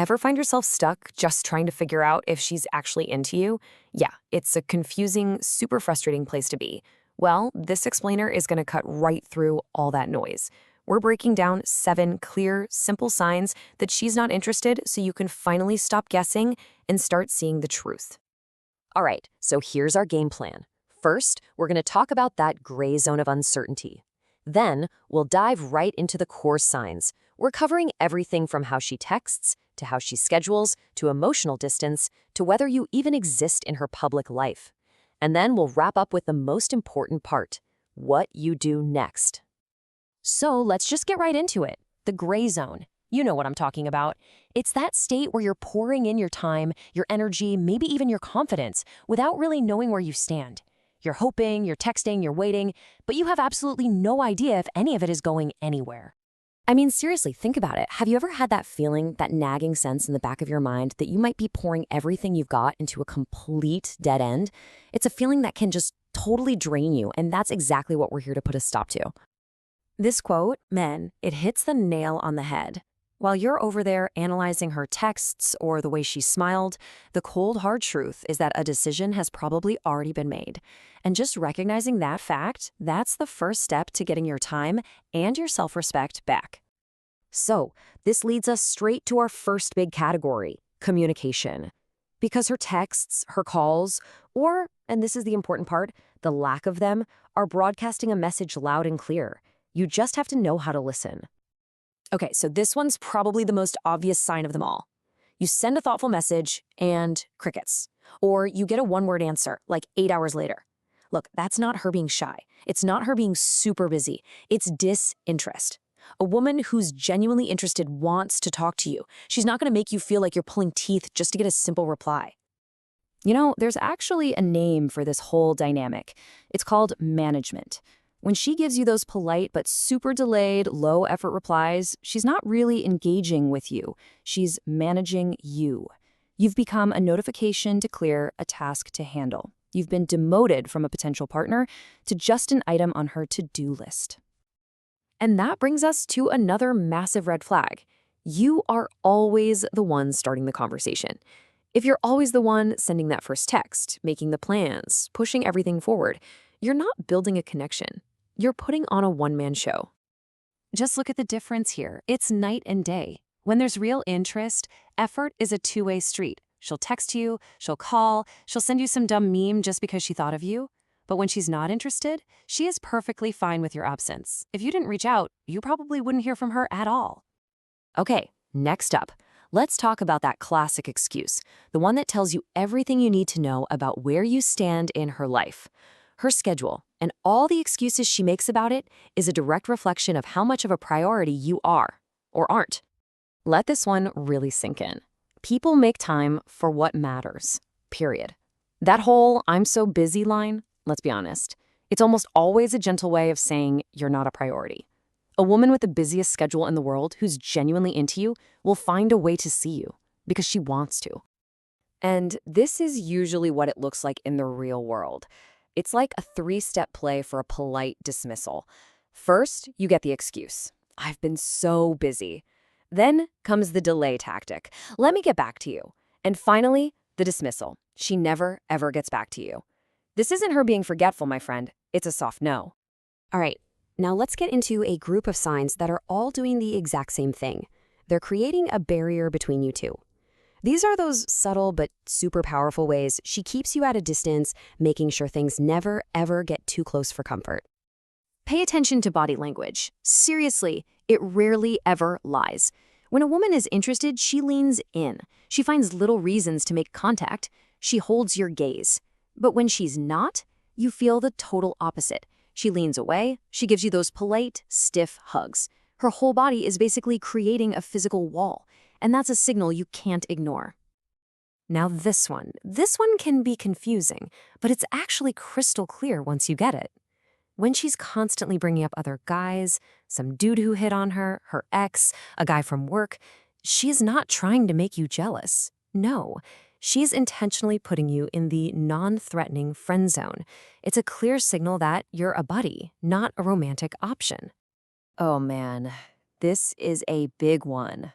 Ever find yourself stuck just trying to figure out if she's actually into you? Yeah, it's a confusing, super frustrating place to be. Well, this explainer is going to cut right through all that noise. We're breaking down 7 clear, simple signs that she's not interested so you can finally stop guessing and start seeing the truth. All right, so here's our game plan. First, we're going to talk about that gray zone of uncertainty. Then, we'll dive right into the core signs. We're covering everything from how she texts, to how she schedules, to emotional distance, to whether you even exist in her public life. And then we'll wrap up with the most important part, what you do next. So let's just get right into it. The gray zone. You know what I'm talking about. It's that state where you're pouring in your time, your energy, maybe even your confidence, without really knowing where you stand. You're hoping, you're texting, you're waiting, but you have absolutely no idea if any of it is going anywhere. I mean, seriously, think about it. Have you ever had that feeling, that nagging sense in the back of your mind that you might be pouring everything you've got into a complete dead end? It's a feeling that can just totally drain you, and that's exactly what we're here to put a stop to. This quote, men, it hits the nail on the head. While you're over there analyzing her texts or the way she smiled, the cold, hard truth is that a decision has probably already been made. And just recognizing that fact, that's the first step to getting your time and your self-respect back. So, this leads us straight to our first big category, communication. Because her texts, her calls, or, and this is the important part, the lack of them, are broadcasting a message loud and clear. You just have to know how to listen. Okay, so this one's probably the most obvious sign of them all. You send a thoughtful message and crickets. Or you get a one-word answer, like 8 hours later. Look, that's not her being shy. It's not her being super busy. It's disinterest. A woman who's genuinely interested wants to talk to you. She's not going to make you feel like you're pulling teeth just to get a simple reply. You know, there's actually a name for this whole dynamic. It's called management. When she gives you those polite but super delayed, low-effort replies, she's not really engaging with you. She's managing you. You've become a notification to clear, a task to handle. You've been demoted from a potential partner to just an item on her to-do list. And that brings us to another massive red flag. You are always the one starting the conversation. If you're always the one sending that first text, making the plans, pushing everything forward, you're not building a connection. You're putting on a one-man show. Just look at the difference here. It's night and day. When there's real interest, effort is a two-way street. She'll text you, she'll call, she'll send you some dumb meme just because she thought of you. But when she's not interested, she is perfectly fine with your absence. If you didn't reach out, you probably wouldn't hear from her at all. Okay, next up, let's talk about that classic excuse, the one that tells you everything you need to know about where you stand in her life. Her schedule, and all the excuses she makes about it, is a direct reflection of how much of a priority you are, or aren't. Let this one really sink in. People make time for what matters, period. That whole "I'm so busy" line, let's be honest, it's almost always a gentle way of saying you're not a priority. A woman with the busiest schedule in the world who's genuinely into you will find a way to see you, because she wants to. And this is usually what it looks like in the real world. It's like a 3-step play for a polite dismissal. First, you get the excuse. I've been so busy. Then comes the delay tactic. Let me get back to you. And finally, the dismissal. She never, ever gets back to you. This isn't her being forgetful, my friend. It's a soft no. All right, now let's get into a group of signs that are all doing the exact same thing. They're creating a barrier between you two. These are those subtle but super powerful ways she keeps you at a distance, making sure things never, ever get too close for comfort. Pay attention to body language. Seriously, it rarely ever lies. When a woman is interested, she leans in. She finds little reasons to make contact. She holds your gaze. But when she's not, you feel the total opposite. She leans away. She gives you those polite, stiff hugs. Her whole body is basically creating a physical wall. And that's a signal you can't ignore. Now this one can be confusing, but it's actually crystal clear once you get it. When she's constantly bringing up other guys, some dude who hit on her, her ex, a guy from work, she's not trying to make you jealous. No, she's intentionally putting you in the non-threatening friend zone. It's a clear signal that you're a buddy, not a romantic option. Oh man, this is a big one.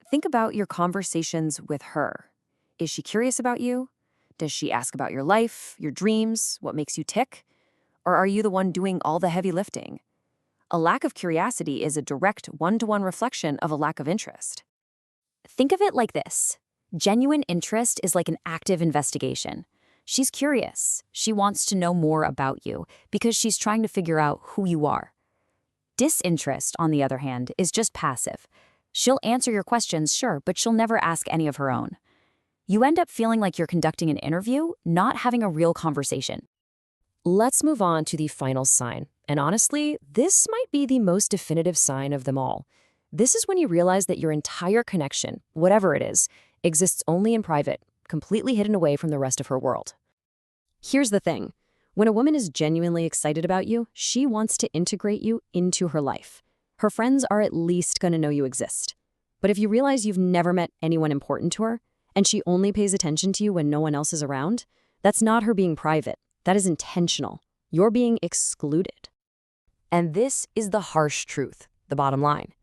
Think about your conversations with her. Is she curious about you? Does she ask about your life, your dreams, what makes you tick? Or are you the one doing all the heavy lifting? A lack of curiosity is a direct one-to-one reflection of a lack of interest. Think of it like this. Genuine interest is like an active investigation. She's curious. She wants to know more about you because she's trying to figure out who you are. Disinterest, on the other hand, is just passive. She'll answer your questions, sure, but she'll never ask any of her own. You end up feeling like you're conducting an interview, not having a real conversation. Let's move on to the final sign. And honestly, this might be the most definitive sign of them all. This is when you realize that your entire connection, whatever it is, exists only in private, completely hidden away from the rest of her world. Here's the thing. When a woman is genuinely excited about you, she wants to integrate you into her life. Her friends are at least going to know you exist. But if you realize you've never met anyone important to her, and she only pays attention to you when no one else is around, that's not her being private. That is intentional. You're being excluded. And this is the harsh truth, the bottom line.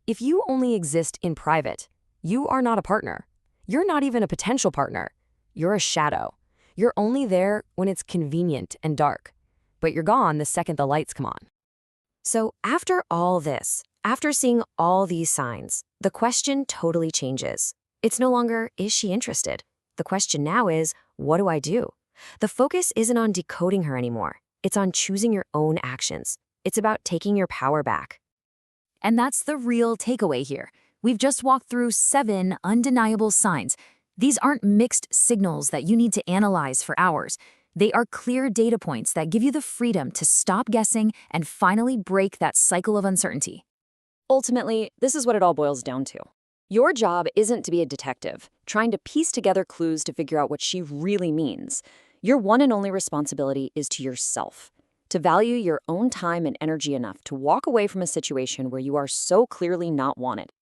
If you only exist in private, you are not a partner. You're not even a potential partner. You're a shadow. You're only there when it's convenient and dark. But you're gone the second the lights come on. So after all this, after seeing all these signs, the question totally changes. It's no longer, is she interested? The question now is, what do I do? The focus isn't on decoding her anymore. It's on choosing your own actions. It's about taking your power back. And that's the real takeaway here. We've just walked through 7 undeniable signs. These aren't mixed signals that you need to analyze for hours. They are clear data points that give you the freedom to stop guessing and finally break that cycle of uncertainty. Ultimately, this is what it all boils down to. Your job isn't to be a detective, trying to piece together clues to figure out what she really means. Your one and only responsibility is to yourself, to value your own time and energy enough to walk away from a situation where you are so clearly not wanted.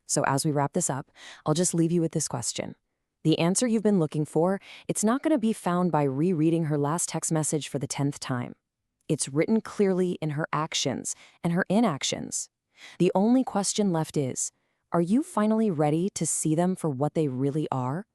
So as we wrap this up, I'll just leave you with this question. The answer you've been looking for, it's not going to be found by rereading her last text message for the 10th time. It's written clearly in her actions and her inactions. The only question left is, are you finally ready to see them for what they really are?